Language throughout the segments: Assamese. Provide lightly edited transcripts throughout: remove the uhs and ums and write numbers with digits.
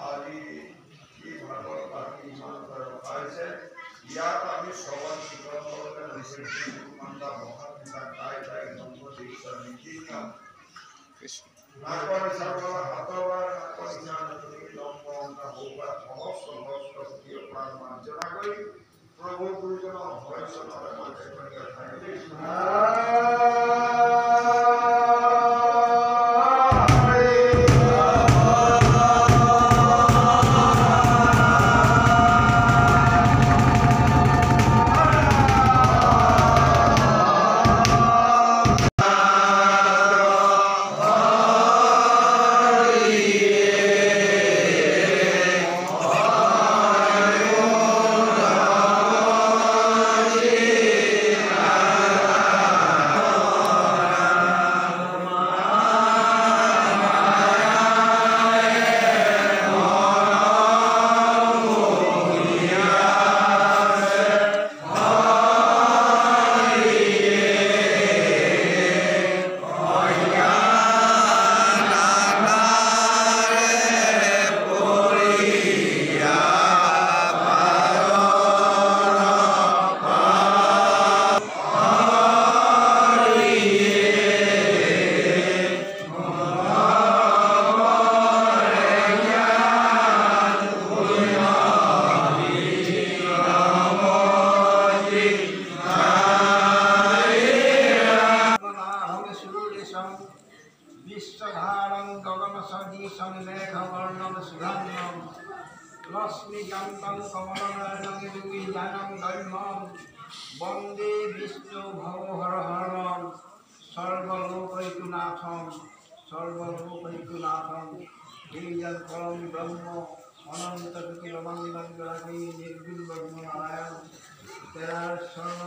আজি এই ভাগৱত পাতি ইমান ৰখাইছে ইয়াত আমি শ্ৰৱণ কীৰ্তন কৰোঁতে মন্তা মহাবিকা গাই গাই নন্দ দীক্ষা নীতিকা নাকৰ হিচাপৰ হাতৰ নাকৰ হিচাপে লম্ব অংকা হোৱা সমস্ত ভক্ত সুখীয় প্ৰাণ মাৰ্জনা কৰি প্ৰভু গুৰুজনৰ ভয়জনৰ মাজে কৰি विश्वधारं गगनसदृशं मेघवर्णं सुधान्नं लक्ष्मीकान्तं कमलनयनं योगिजानं गण्यं वन्दे विष्णुभवहरहरं सर्वलोकैकनाथं गिरिजन परम ब्रह्म अनंत विकिरमंडल जगति निर्गुण ब्रह्म नारायण तेरार शरण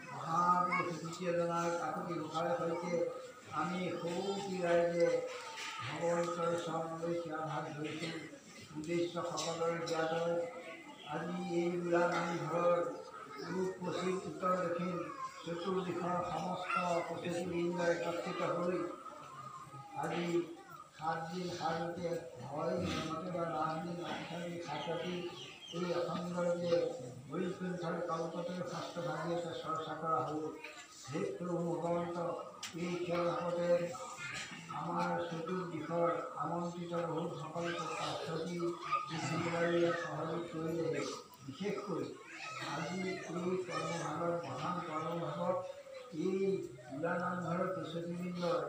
महापुरुष द्वितीय जनार काकुति मुखार सहित আমি সৌকি ৰাইজে ভগৱন্তৰ চৰণলৈ সেৱা ভাগ ধৰিছোঁ। উদ্দেশ্য সকলোৰে জ্ঞাত। আজি এই বুঢ়া নামঘৰৰ পূব পশ্চিম উত্তৰ দক্ষিণ চতুৰ্দিশৰ সমস্ত প্ৰচেতিবৃন্দ একত্ৰিত হৈ আজি 7 দিন সাৰতে হয় নতুবা 8 দিন 8 সাত ৰাতি এই অখণ্ডৰূপে বৈকুণ্ঠৰ কল্পতৰ শাস্ত্ৰ ভাগীয়তে চৰ্চা কৰা হ'ল। হে প্ৰভু ভগৱন্ত এই খেলভাগতে আমাৰ চতুৰ্দিশৰ আমন্ত্ৰিত বহুসকল প্ৰাৰ্থী সহযোগ কৰিলে। বিশেষকৈ আজি এই কৰ্মভাগৰ প্ৰধান কৰ্মভাগত এই বুঢ়া নামঘৰৰ প্ৰচেতিবৃন্দৰ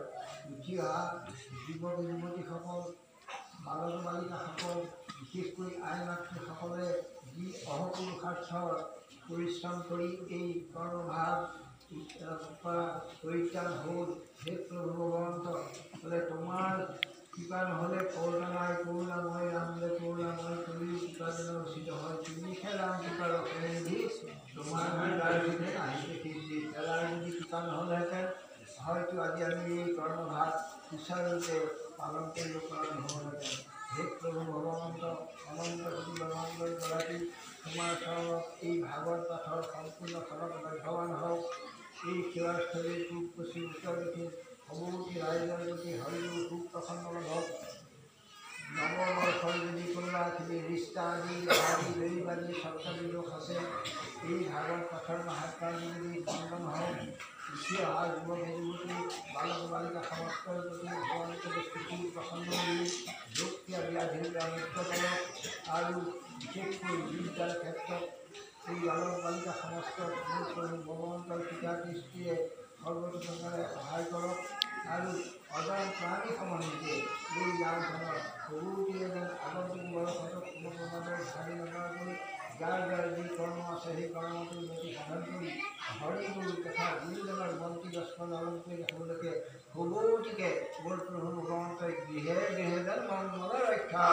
উঠি অহা যুৱক যুৱতীসকল বালক বালিকাসকল বিশেষকৈ আই মাতৃসকলে যি অহপুৰুষাৰ্থ পৰিশ্ৰম কৰি এই কৰ্মভাগ পৰিত্ৰাণ হ'ল। হে প্ৰভু ভগৱন্ত বোলে তোমাৰ কৃপা নহ'লে কৰোণা নাই, কৰোণাময় ৰামলে কৰোণাময় তুমি কৃপাজনৰ উচিত হয়। তুমিহে ৰাম কৃপাৰ অসুবিধি তোমাৰ আহিছে সিদ্ধি এলাৰ যদি কৃপা নহ'লেহেঁতেন হয়তো আজি আমি এই কৰ্মভাগ সুচাৰুৰূপে পালন কৰিব পৰা নহ'লহেঁতেন। হে প্ৰভু ভগৱন্ত অনন্ত কোটি ব্ৰহ্মাণ্ডৰ গৰাকী তোমাৰ চৰণত এই ভাগৱত পাঠৰ সম্পূৰ্ণ ফলত ভাগ্যৱান হওক। এই সেৱাস্থলীৰ পূব পশ্চিম উত্তৰ দক্ষিণ সমষ্টি ৰাইজৰ প্ৰতি হৰিও সুখ প্ৰসন্ন হওক। নৱবৰ্ষৰ যদি কোনোবাখিনি ৰিষ্টা আদি বেৰিবাদী সপ্তমী লোক আছে এই ভাগৱত পাঠৰ মাহাত্ম্য যদি খণ্ডন হওক। উঠি অহা যুৱক যুৱতী বালক বালিকা সমস্তৰ প্ৰতি ভগৱন্ত স্থিতি প্ৰসন্ন কৰি দুখীয়া ব্যাধিৰ মুক্ত কৰক আৰু বিশেষকৈ বিদ্যাৰ ক্ষেত্ৰত এই বালক বালিকা সমস্ত ভগৱন্তৰ পিতা দৃষ্টিৰে সৰ্বতোভাৱে সহায় কৰক আৰু অজন প্ৰাণী সমন্বিতে এই গাঁওখনৰ বহুতে যেন আগন্তুক বয়সত কোনো প্ৰমাণৰ ভাবি নকৰাকৈ যাৰ যাৰ যি কৰ্ম আছে সেই কৰ্মটো উন্নতি সাধন কৰি হৰিগুৰু তথা গুৰুজনৰ মন্ত্ৰী দৰ্শন অলপ কৰি ৰাখিবলৈকে বহুতিকে মোৰ প্ৰভু ভগৱন্তই গৃহে গৃহে যেন মংগল ৰক্ষা